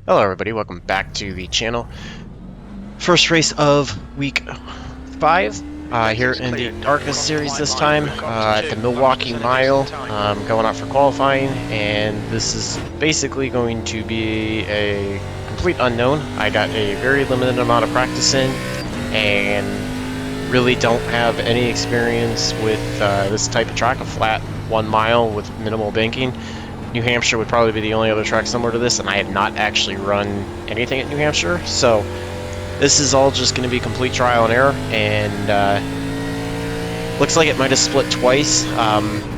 Hello everybody, welcome back to the channel. First race of week 5 here in the ARCA series this time at the Milwaukee Mile. Going out for qualifying, and this is basically going to be a complete unknown. I got a very limited amount of practice in and really don't have any experience with this type of track, a flat 1 mile with minimal banking. New Hampshire would probably be the only other track similar to this, and I have not actually run anything at New Hampshire, so this is all just going to be complete trial and error, and looks like it might have split twice.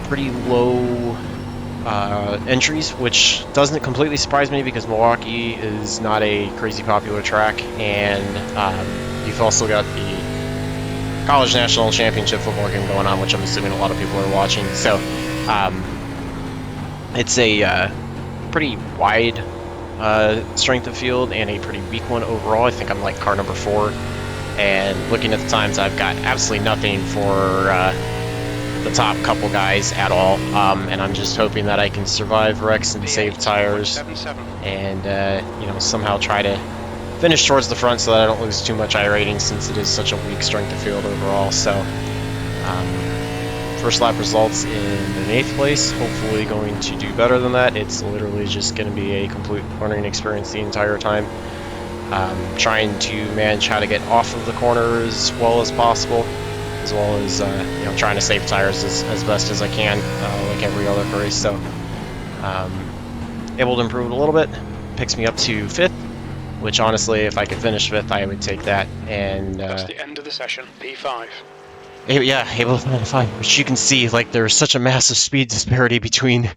Pretty low entries, which doesn't completely surprise me because Milwaukee is not a crazy popular track, and you've also got the College National Championship football game going on, which I'm assuming a lot of people are watching, so it's a pretty wide strength of field and a pretty weak one overall. I think I'm like car number 4, and looking at the times, I've got absolutely nothing for the top couple guys at all, and I'm just hoping that I can survive wrecks and save tires and you know, somehow try to finish towards the front so that I don't lose too much iRating, since it is such a weak strength of field overall. So first lap results in an 8th place, hopefully going to do better than that. It's literally just going to be a complete learning experience the entire time. Trying to manage how to get off of the corner as well as possible, as well as you know, trying to save tires as best as I can, like every other race. So able to improve it a little bit, picks me up to 5th, which honestly, if I could finish 5th, I would take that. And that's the end of the session, P5. Yeah, able to find, which you can see, like, there's such a massive speed disparity between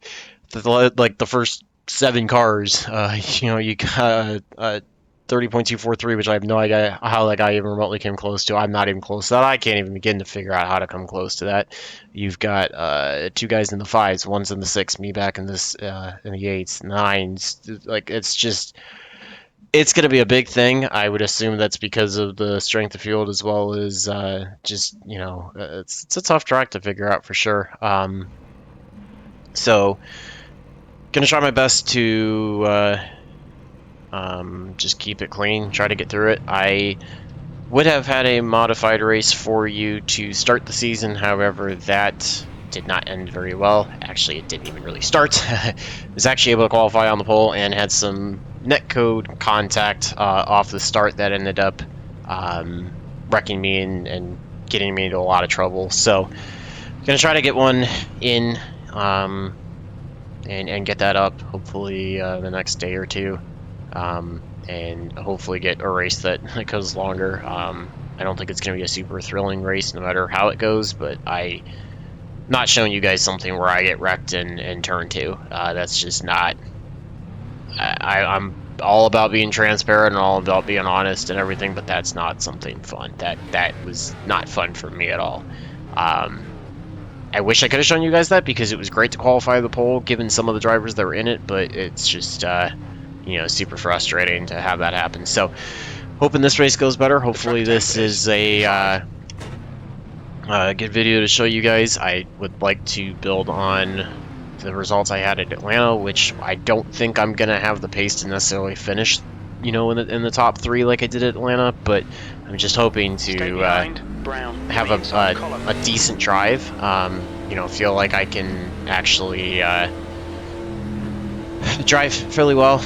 the first 7 cars. You know, you got 30.243, which I have no idea how that guy even remotely came close to. I'm not even close to that. I can't even begin to figure out how to come close to that. You've got 2 guys in the 5s, one's in the 6, me back in this in the 8s, 9s. Like, it's just, it's going to be a big thing. I would assume that's because of the strength of field, as well as just, you know, it's a tough track to figure out for sure. So, gonna try my best to just keep it clean, try to get through it. I would have had a modified race for you to start the season, however, that did not end very well. Actually, it didn't even really start. I was actually able to qualify on the pole and had some netcode contact off the start that ended up wrecking me and getting me into a lot of trouble. So, gonna try to get one in and get that up, hopefully the next day or two, and hopefully get a race that goes longer. I don't think it's gonna be a super thrilling race, no matter how it goes, but I'm not showing you guys something where I get wrecked in turn 2. That's just not. I'm all about being transparent and all about being honest and everything, but that's not something fun. That was not fun for me at all. I wish I could have shown you guys that, because it was great to qualify the pole given some of the drivers that were in it, but it's just you know, super frustrating to have that happen. So, hoping this race goes better. Hopefully this is a good video to show you guys. I would like to build on the results I had at Atlanta, which I don't think I'm gonna have the pace to necessarily finish, you know, in the top 3 like I did at Atlanta, but I'm just hoping to have a decent drive. You know, feel like I can actually drive fairly well.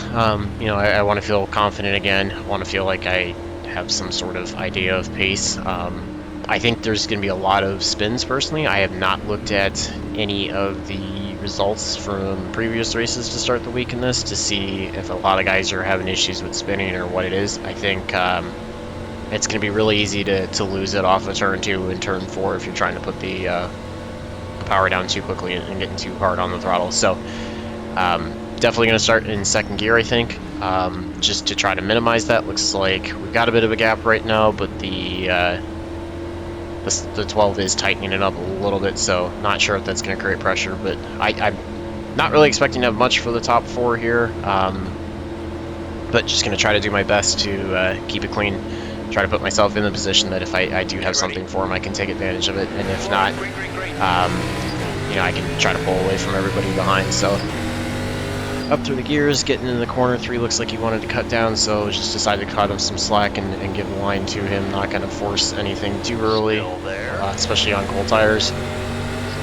You know, I want to feel confident again. I want to feel like I have some sort of idea of pace. I think there's going to be a lot of spins personally. I have not looked at any of the results from previous races to start the week in this to see if a lot of guys are having issues with spinning or what it is. I think it's going to be really easy to lose it off of turn 2 and turn 4 if you're trying to put the power down too quickly and getting too hard on the throttle. So definitely going to start in 2nd gear, I think, just to try to minimize that. Looks like we've got a bit of a gap right now, but the 12 is tightening it up a little bit, so not sure if that's going to create pressure, but I'm not really expecting to have much for the top 4 here, but just going to try to do my best to keep it clean, try to put myself in the position that if I do have something for him, I can take advantage of it, and if not, you know, I can try to pull away from everybody behind. So up through the gears, getting into the corner. 3 looks like he wanted to cut down, so just decided to cut him some slack and give a line to him. Not going to force anything too early, especially on cold tires.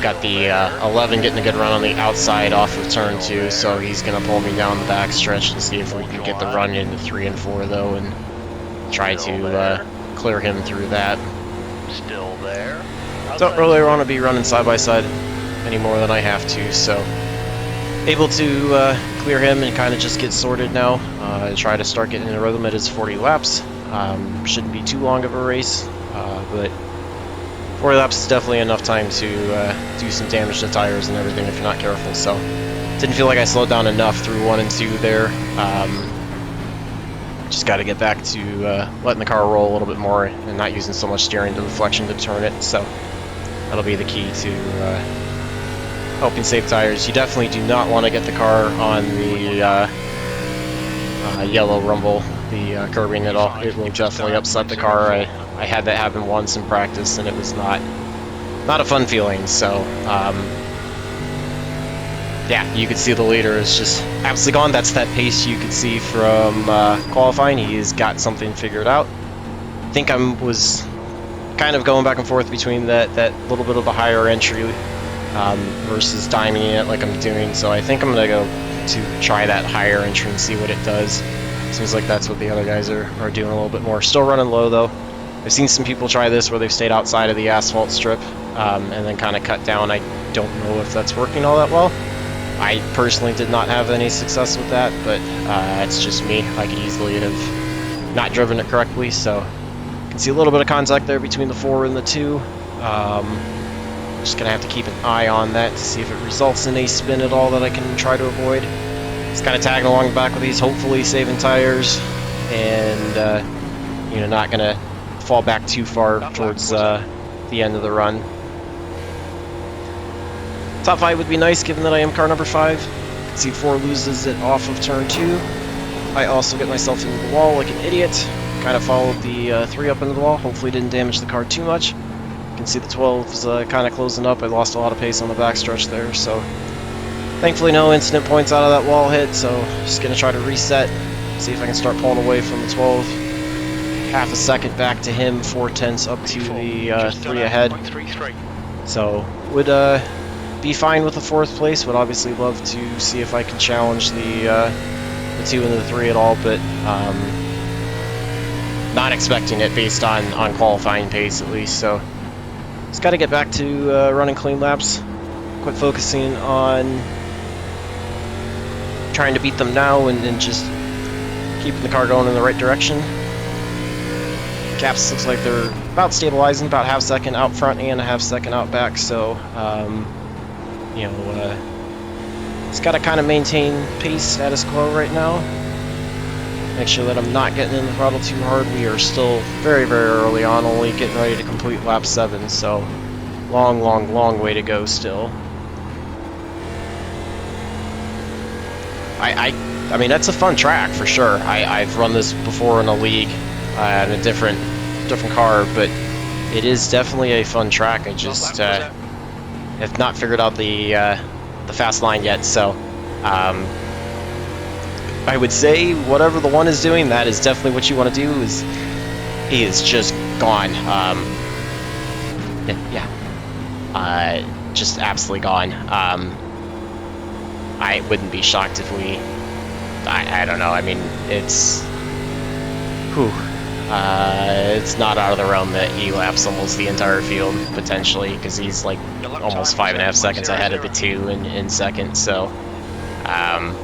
Got the 11 getting a good run on the outside off of turn 2, so he's going to pull me down the back stretch to see if we can get the run into 3 and 4 though, and try to clear him through that. Still there. Don't really want to be running side by side any more than I have to, so able to clear him and kind of just get sorted now. Try to start getting in a rhythm at his 40 laps. Shouldn't be too long of a race, but 40 laps is definitely enough time to do some damage to tires and everything if you're not careful. So didn't feel like I slowed down enough through 1 and 2 there. Just got to get back to letting the car roll a little bit more and not using so much steering to deflection to turn it. So that'll be the key to helping save tires. You definitely do not want to get the car on the yellow rumble, the curbing at all. It will definitely upset the car. I had that happen once in practice, and it was not a fun feeling. So yeah, you could see the leader is just absolutely gone. That's that pace you could see from qualifying. He's got something figured out. I think I was kind of going back and forth between that little bit of a higher entry versus diming it like I'm doing. So I think I'm going to go to try that higher entry and see what it does. Seems like that's what the other guys are doing a little bit more. Still running low though. I've seen some people try this where they've stayed outside of the asphalt strip and then kind of cut down. I don't know if that's working all that well. I personally did not have any success with that, but it's just me. I could easily have not driven it correctly, so you can see a little bit of contact there between the 4 and the 2. Just gonna have to keep an eye on that to see if it results in a spin at all that I can try to avoid. Just kind of tagging along the back with these, hopefully saving tires, and you know, not gonna fall back too far towards the end of the run. Top 5 would be nice, given that I am car number 5. Can see 4 loses it off of turn 2. I also get myself into the wall like an idiot. Kind of followed the 3 up into the wall. Hopefully didn't damage the car too much. You can see the 12's kind of closing up. I lost a lot of pace on the backstretch there, so thankfully no incident points out of that wall hit. So just gonna try to reset, see if I can start pulling away from the 12. Half a second back to him, 4/10 up to the 3 ahead. So would be fine with the 4th place. Would obviously love to see if I can challenge the 2 and the 3 at all, but not expecting it based on qualifying pace at least. So just got to get back to running clean laps. Quit focusing on trying to beat them now and just keeping the car going in the right direction. Gaps looks like they're about stabilizing, about half second out front and a half second out back. So you know, just got to kind of maintain pace, status quo right now. Make sure that I'm not getting in the throttle too hard. We are still very, very early on, only getting ready to complete lap 7, so long, long, long way to go still. I mean, that's a fun track for sure. I've run this before in a league in a different car, but it is definitely a fun track. I just have not figured out the fast line yet, so I would say whatever the 1 is doing, that is definitely what you want to do. He is just gone. Just absolutely gone. I wouldn't be shocked if we, I don't know, I mean, it's not out of the realm that he laps almost the entire field, potentially, because he's like almost 5.5 seconds ahead of the 2 in second, so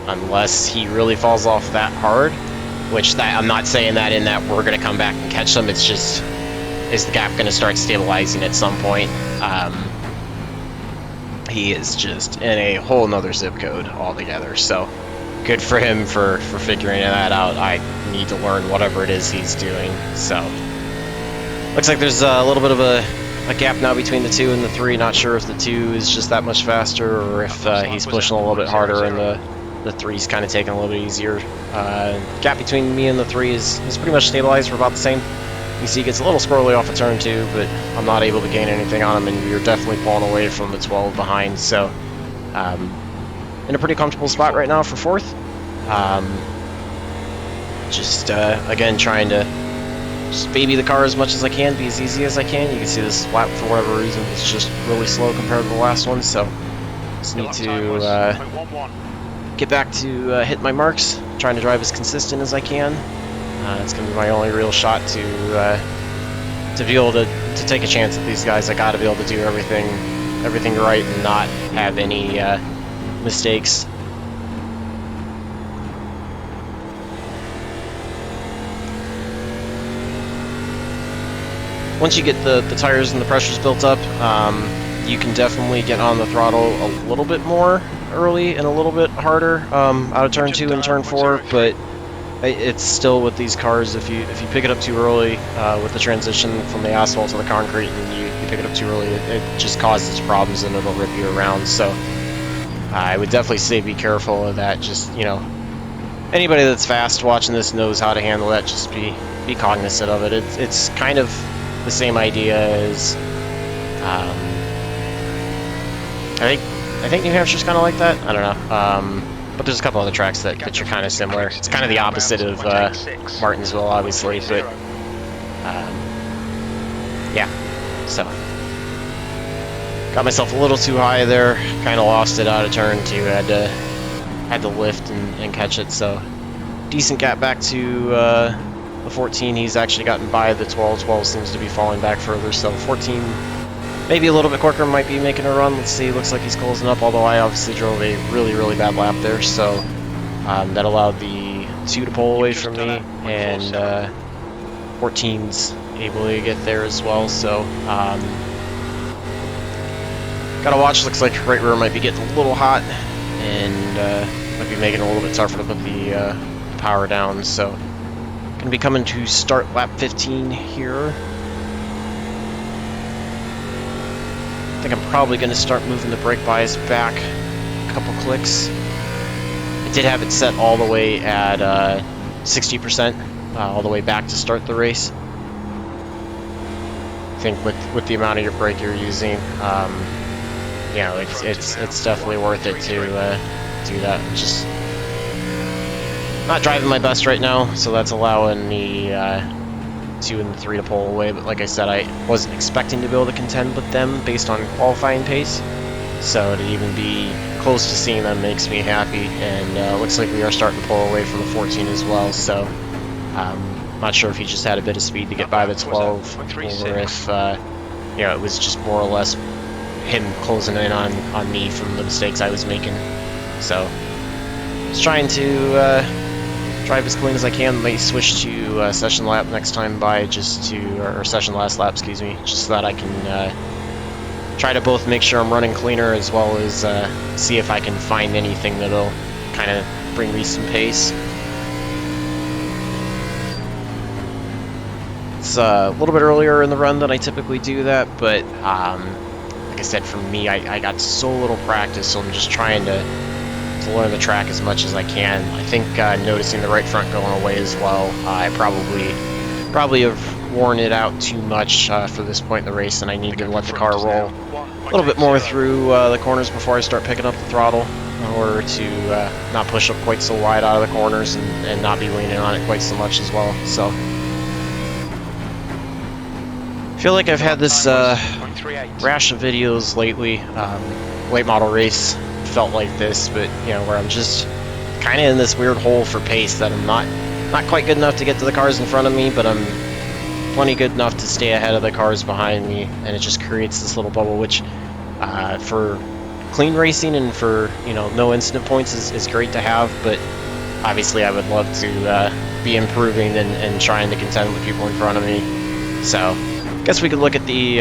unless he really falls off that hard, which I'm not saying that in that we're going to come back and catch them, it's just, is the gap going to start stabilizing at some point? He is just in a whole nother zip code altogether, so good for him for figuring that out. I need to learn whatever it is he's doing. So looks like there's a little bit of a gap now between the 2 and the 3. Not sure if the 2 is just that much faster or if he's pushing a little bit harder and the 3's kind of taking a little bit easier. Gap between me and the 3 is pretty much stabilized for about the same. You see he gets a little squirrely off of turn 2, but I'm not able to gain anything on him, and we're definitely pulling away from the 12 behind. So in a pretty comfortable spot right now for 4th. Just again trying to just baby the car as much as I can, be as easy as I can. You can see this lap for whatever reason is just really slow compared to the last one, so just need to get back to hit my marks, trying to drive as consistent as I can. It's going to be my only real shot to be able to take a chance at these guys. I got to be able to do everything right and not have any mistakes. Once you get the tires and the pressures built up, you can definitely get on the throttle a little bit more early and a little bit harder out of turn 2 and turn 4, but it's still with these cars, if you pick it up too early with the transition from the asphalt to the concrete and you pick it up too early, it just causes problems and it'll rip you around. So I would definitely say be careful of that. Just, you know, anybody that's fast watching this knows how to handle that. Just be cognizant of it. It's kind of the same idea as I think New Hampshire's kind of like that. I don't know. But there's a couple other tracks that are kind of similar. It's kind of the opposite of Martinsville, obviously, but yeah. So got myself a little too high there. Kind of lost it out of turn 2. Had to lift and catch it. So decent gap back to the 14. He's actually gotten by the 12. 12 seems to be falling back further. So 14. Maybe a little bit quicker, might be making a run. Let's see, looks like he's closing up, although I obviously drove a really bad lap there, so that allowed the 2 to pull away from me, and 14's able to get there as well, so gotta watch. Looks like right rear might be getting a little hot, and might be making it a little bit tougher to put the power down, so gonna be coming to start lap 15 here. I think I'm probably going to start moving the brake bias back a couple clicks. I did have it set all the way at 60%, all the way back to start the race. I think with the amount of your brake you're using, you know, it's definitely worth it to do that. Just not driving my best right now, so that's allowing the 2 and the 3 to pull away, but like I said, I wasn't expecting to be able to contend with them based on qualifying pace, so to even be close to seeing them makes me happy, and looks like we are starting to pull away from the 14 as well, so not sure if he just had a bit of speed to get by the 12, or if you know, it was just more or less him closing in on me from the mistakes I was making. So just trying to drive as clean as I can. May switch to session lap next time by, just to, or session last lap, excuse me, just so that I can try to both make sure I'm running cleaner as well as see if I can find anything that'll kind of bring me some pace. It's a little bit earlier in the run than I typically do that, but like I said, for me, I got so little practice, so I'm just trying to learn the track as much as I can. I think noticing the right front going away as well, I probably have worn it out too much for this point in the race, and I need to let the car roll a little bit more through the corners before I start picking up the throttle, in order to not push up quite so wide out of the corners and not be leaning on it quite so much as well. So I feel like I've had this rash of videos lately. Late model race felt like this, but you know, where I'm just kind of in this weird hole for pace that I'm not quite good enough to get to the cars in front of me, but I'm plenty good enough to stay ahead of the cars behind me, and it just creates this little bubble, which for clean racing and for, you know, no incident points is great to have, but obviously I would love to be improving and trying to contend with people in front of me. So I guess we could look at the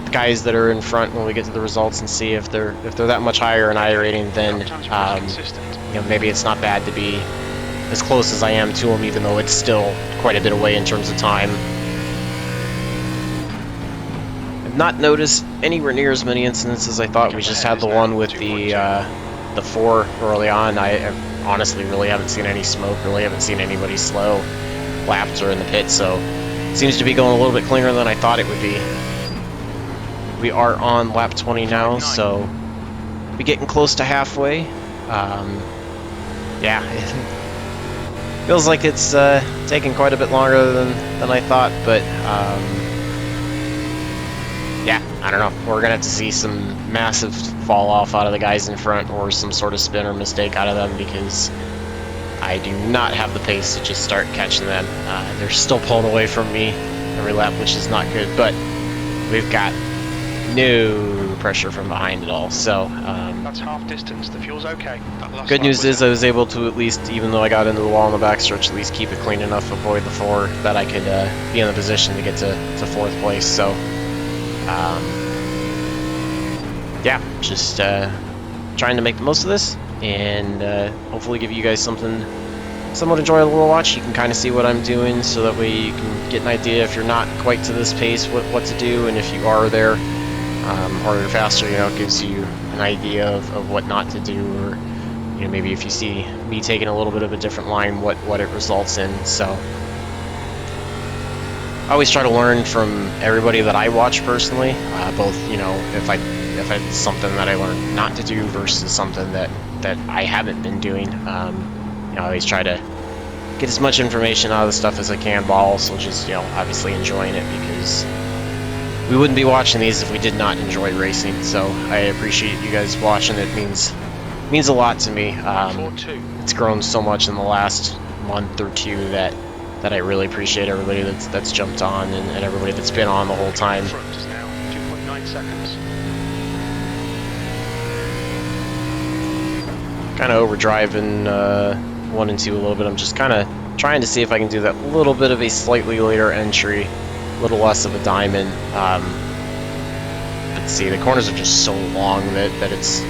guys that are in front when we get to the results and see if they're that much higher in iRating, then you know, maybe it's not bad to be as close as I am to them, even though it's still quite a bit away in terms of time. I've not noticed anywhere near as many incidents as I thought. We just had the one with the 4 early on. I honestly really haven't seen any smoke, really haven't seen anybody slow laps or in the pit, so it seems to be going a little bit cleaner than I thought it would be. We are on lap 20 now, so be getting close to halfway. Yeah, it feels like it's taking quite a bit longer than I thought, but yeah, I don't know. We're gonna have to see some massive fall off out of the guys in front, or some sort of spin or mistake out of them, because I do not have the pace to just start catching them. They're still pulling away from me every lap, which is not good, but we've got no pressure from behind at all. So That's half distance. The fuel's okay. That last good lap news was is I was able to, at least, even though I got into the wall in the backstretch, at least keep it clean enough, avoid the 4, that I could be in the position to get to 4th place. So yeah, just trying to make the most of this, and hopefully give you guys something somewhat enjoyable to watch. You can kind of see what I'm doing, so that way you can get an idea, if you're not quite to this pace, what to do, and if you are there, harder or faster, you know, it gives you an idea of what not to do, or you know, maybe if you see me taking a little bit of a different line, what it results in. So I always try to learn from everybody that I watch personally, both, you know, if it's something that I learned not to do versus something that I haven't been doing. You know, I always try to get as much information out of the stuff as I can, while also just, you know, obviously enjoying it, because we wouldn't be watching these if we did not enjoy racing. So I appreciate you guys watching. It means a lot to me. 4-2. It's grown so much in the last month or two that I really appreciate everybody that's jumped on, and everybody that's been on the whole time. Front is now 2.9 seconds. Kind of overdriving 1 and 2 a little bit. I'm just kind of trying to see if I can do that little bit of a slightly later entry, a little less of a diamond. But see, the corners are just so long that it's,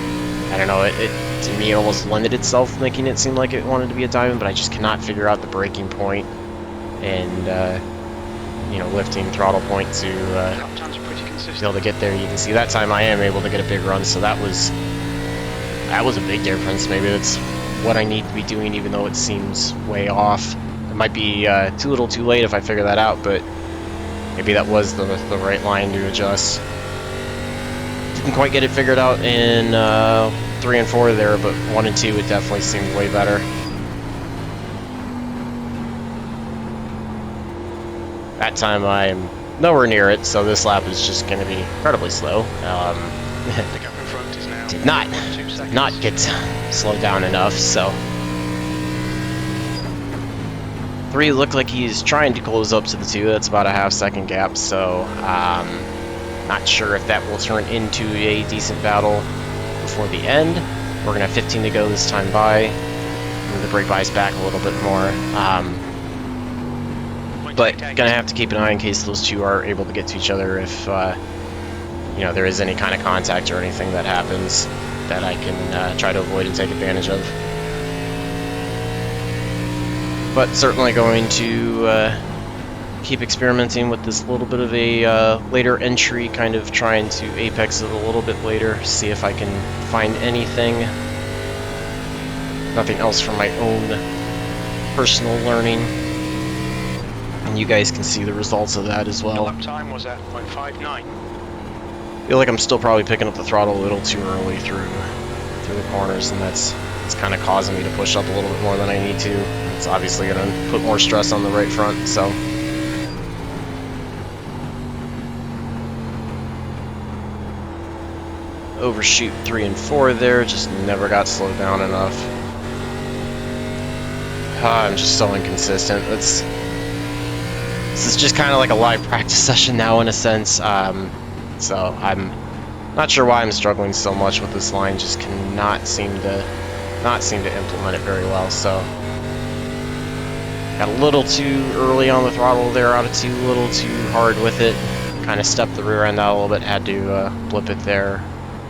I don't know, it to me almost lended itself, making it seem like it wanted to be a diamond, but I just cannot figure out the braking point and you know, lifting throttle point to Lap times are pretty consistent. be able to get there. You can see that time I am able to get a big run, so that was a big difference. Maybe that's what I need to be doing, even though it seems way off. It might be too little too late if I figure that out, but maybe that was the right line to adjust. Didn't quite get it figured out in 3 and 4 there, but 1 and 2 it definitely seemed way better. That time I'm nowhere near it, so this lap is just going to be incredibly slow. The gap in front is now Did not 2 seconds. not get slowed down enough, so 3 looked like he's trying to close up to the 2. That's about a half-second gap, so not sure if that will turn into a decent battle before the end. We're gonna have 15 to go this time by. Move the brake bias back a little bit more, but gonna have to keep an eye in case those two are able to get to each other, if you know, there is any kind of contact or anything that happens that I can try to avoid and take advantage of. But certainly going to keep experimenting with this little bit of a later entry, kind of trying to apex it a little bit later, see if I can find anything. Nothing else from my own personal learning. And you guys can see the results of that as The well. lap time was at 0.59. I feel like I'm still probably picking up the throttle a little too early through the corners, and it's kind of causing me to push up a little bit more than I need to. It's obviously going to put more stress on the right front, so overshoot 3 and 4 there, just never got slowed down enough. I'm just so inconsistent. This is just kind of like a live practice session now, in a sense. So I'm not sure why I'm struggling so much with this line. Just cannot seem to implement it very well. So got a little too early on the throttle there, out of 2, a little too hard with it. Kind of stepped the rear end out a little bit. Had to blip it there.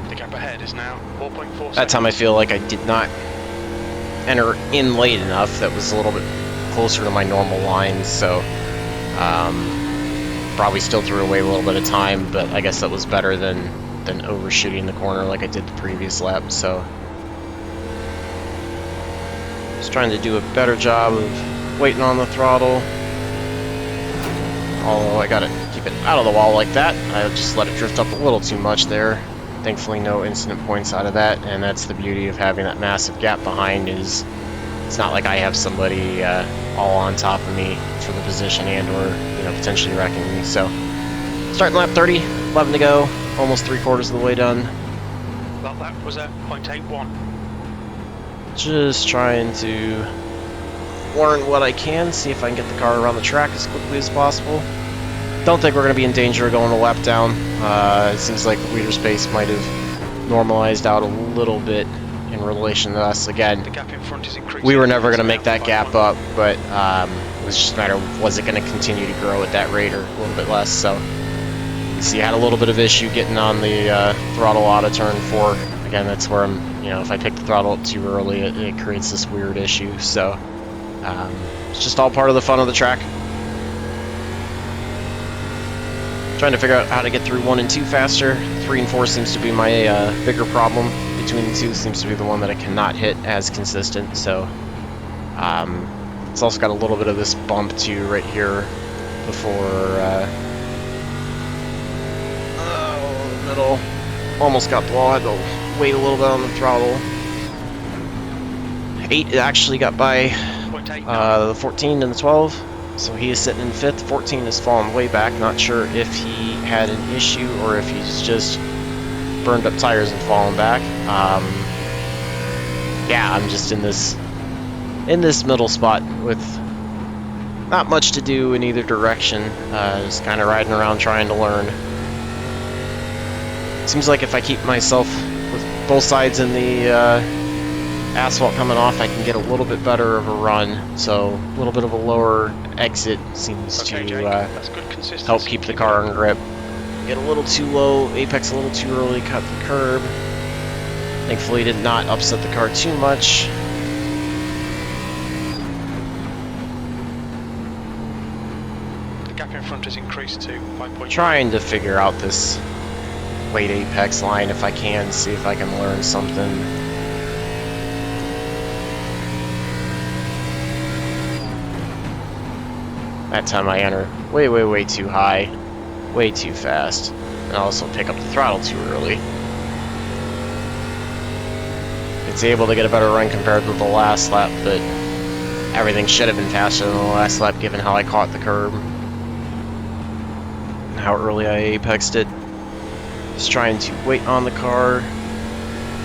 The gap ahead is now 4.4 seconds. That time I feel like I did not enter in late enough. That was a little bit closer to my normal line, so probably still threw away a little bit of time, but I guess that was better than overshooting the corner like I did the previous lap. So just trying to do a better job of waiting on the throttle. Although I gotta keep it out of the wall like that. I just let it drift up a little too much there. I thankfully no incident points out of that, and that's the beauty of having that massive gap behind. Is it's not like I have somebody all on top of me for the position and or potentially wrecking me. So starting lap 30, 11 to go, almost 3/4 of the way done. Well, that was a 0.81. Just trying to learn what I can, see if I can get the car around the track as quickly as possible. Don't think we're going to be in danger of going a lap down. It seems like the leader space might have normalized out a little bit in relation to us. Again, The gap in front is increasing. we were never going to make that gap up, but it was just a matter of was it going to continue to grow at that rate or a little bit less. So you see, I had a little bit of issue getting on the throttle out of turn 4. Again, that's where I'm, if I pick the throttle up too early, it creates this weird issue. So it's just all part of the fun of the track. Trying to figure out how to get through 1 and 2 faster. 3 and 4 seems to be my bigger problem. Between the 2 seems to be the one that I cannot hit as consistent. So it's also got a little bit of this bump too right here before middle. Almost got the wall. I had to wait a little bit on the throttle. 8 actually got by 0.89. the 14 and the 12. So he is sitting in 5th. 14 has fallen way back. Not sure if he had an issue or if he's just burned up tires and fallen back. Yeah, I'm just in this middle spot with not much to do in either direction. Just kind of riding around trying to learn. Seems like if I keep myself with both sides in the asphalt coming off, I can get a little bit better of a run. So a little bit of a lower exit seems Okay, to Jake, that's good consistency. help keep the car in grip. Get a little too low, apex a little too early, cut the curb. Thankfully did not upset the car too much. The gap in front has increased to 5.9. Trying to figure out this late apex line if I can, see if I can learn something. That time I enter way too high, way too fast, and also pick up the throttle too early. It's able to get a better run compared to the last lap, but everything should have been faster than the last lap given how I caught the curb and how early I apexed it. Just trying to wait on the car,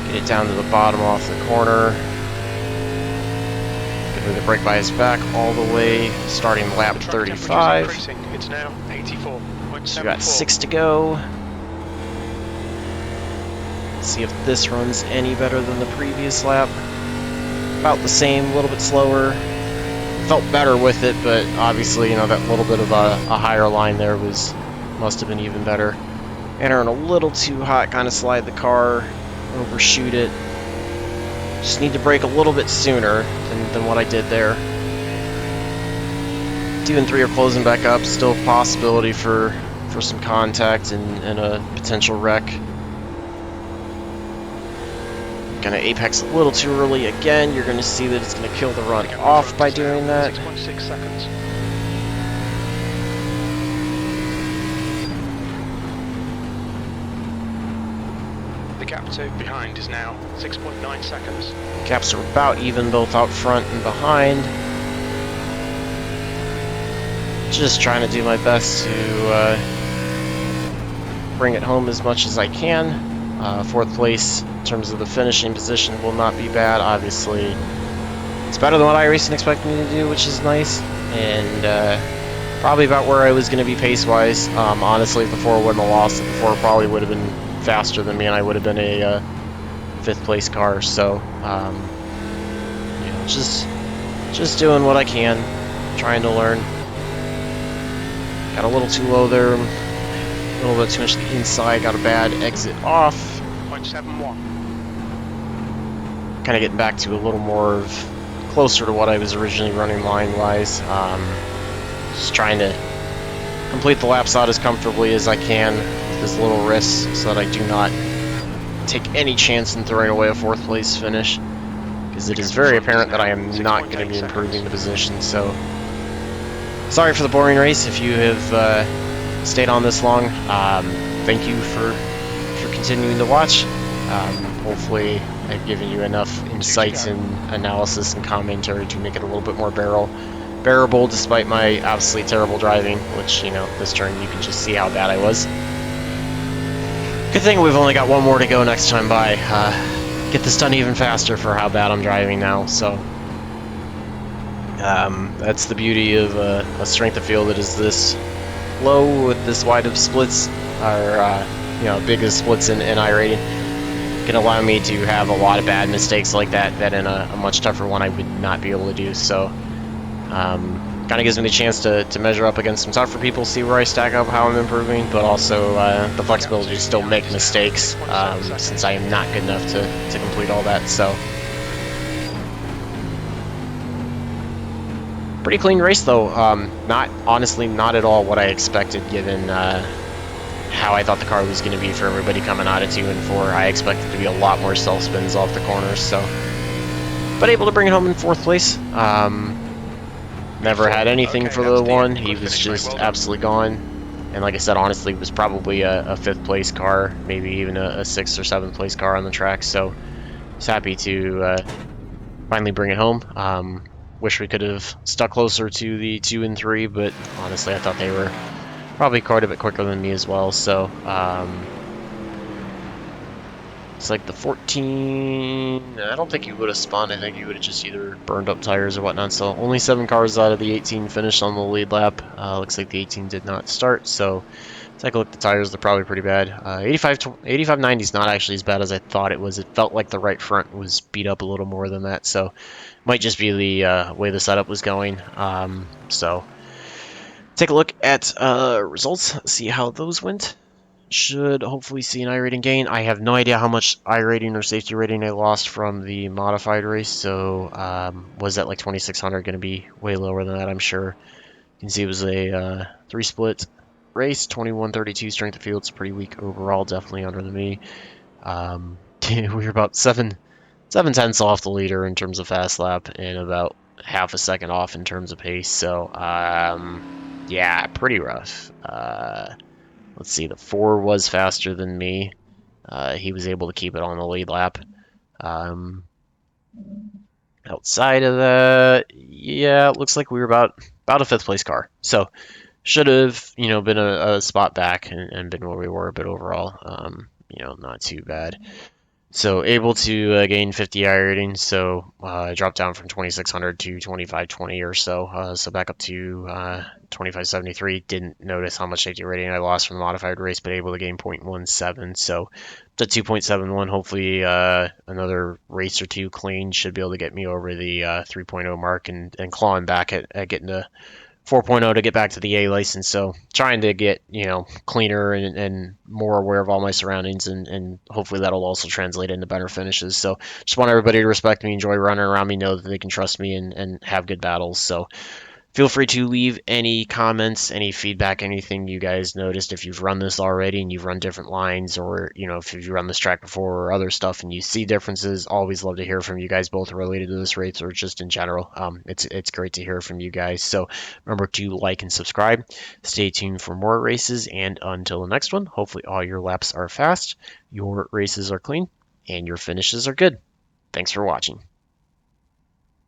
get it down to the bottom off the corner. The brake bias back all the way, starting lap 35. It's now 84.74. So we got 6 to go. Let's see if this runs any better than the previous lap. About the same, a little bit slower. Felt better with it, but obviously, that little bit of a higher line there must have been even better. Entering a little too hot, kind of slide the car, overshoot it. Just need to brake a little bit sooner than what I did there. 2 and 3 are closing back up. Still a possibility for some contact and a potential wreck. Gonna apex a little too early again. You're gonna see that it's gonna kill the run off by doing that. 6.6 seconds. The gap to behind is now 6.9 seconds. Gaps are about even both out front and behind. Just trying to do my best to bring it home as much as I can. 4th place in terms of the finishing position will not be bad. Obviously, it's better than what iRacing expected me to do, which is nice. And probably about where I was going to be pace-wise. Honestly, if the 4 wouldn't have lost it, the 4 probably would have been faster than me, and I would have been a 5th place car. So, just doing what I can, trying to learn. Got a little too low there, a little bit too much to the inside. Got a bad exit off. 0.71. Kind of getting back to a little more of closer to what I was originally running line-wise. Just trying to complete the laps out as comfortably as I can with as little risk, so that I do not take any chance in throwing away a 4th place finish, because it is very apparent that I am not going to be improving the position. So sorry for the boring race. If you have stayed on this long, thank you for continuing to watch. Hopefully I've given you enough insights and analysis and commentary to make it a little bit more bearable despite my absolutely terrible driving, which, you know, this turn you can just see how bad I was. Good thing we've only got one more to go next time by. Get this done even faster for how bad I'm driving now, so that's the beauty of a strength of field that is this low with this wide of splits, or you know, big as splits in iRating. Can allow me to have a lot of bad mistakes like that in a much tougher one I would not be able to do. So kind of gives me the chance to measure up against some tougher people, see where I stack up, how I'm improving, but also the flexibility to still make mistakes, since I am not good enough to complete all that. So pretty clean race though. Honestly not at all what I expected, given how I thought the car was going to be for everybody coming out of 2 and 4. I expected to be a lot more self spins off the corners, so but able to bring it home in 4th place. Never had anything for the one. He was just absolutely gone. And like I said, honestly, it was probably a 5th place car, maybe even a 6th or 7th place car on the track. So just happy to finally bring it home. Wish we could have stuck closer to the 2 and 3, but honestly, I thought they were probably quite a bit quicker than me as well. So it's like the 14, I don't think he would have spun. I think he would have just either burned up tires or whatnot. So only 7 cars out of the 18 finished on the lead lap. Looks like the 18 did not start. So take a look at the tires. They're probably pretty bad. 85-90 is not actually as bad as I thought it was. It felt like the right front was beat up a little more than that. So might just be the way the setup was going. So take a look at results, see how those went. Should hopefully see an iRating gain. I have no idea how much iRating or safety rating I lost from the modified race, so was that like 2600 going to be way lower than that, I'm sure. You can see it was a 3-split race, 2132 strength of field. It's pretty weak overall, definitely under than me. We were about 7/10 off the leader in terms of fast lap and about half a second off in terms of pace, so yeah, pretty rough. Let's see, the 4 was faster than me. He was able to keep it on the lead lap. Outside of that, yeah, it looks like we were about a 5th place car. So should have, you know, been a spot back and been where we were, but overall, you know, not too bad. So able to gain 50 iRating, so I dropped down from 2600 to 2520 or so, so back up to 2573. Didn't notice how much safety rating I lost from the modified race, but able to gain 0.17, so to 2.71. Hopefully another race or 2 clean should be able to get me over the 3.0 mark and clawing back at getting to 4.0 to get back to the A license. So trying to get, you know, cleaner and more aware of all my surroundings, and hopefully that'll also translate into better finishes. So just want everybody to respect me, enjoy running around me, know that they can trust me and have good battles. So feel free to leave any comments, any feedback, anything you guys noticed. If you've run this already and you've run different lines, or, you know, if you've run this track before or other stuff and you see differences, always love to hear from you guys, both related to this race or just in general. It's great to hear from you guys. So remember to like and subscribe. Stay tuned for more races, and until the next one, hopefully all your laps are fast, your races are clean, and your finishes are good. Thanks for watching.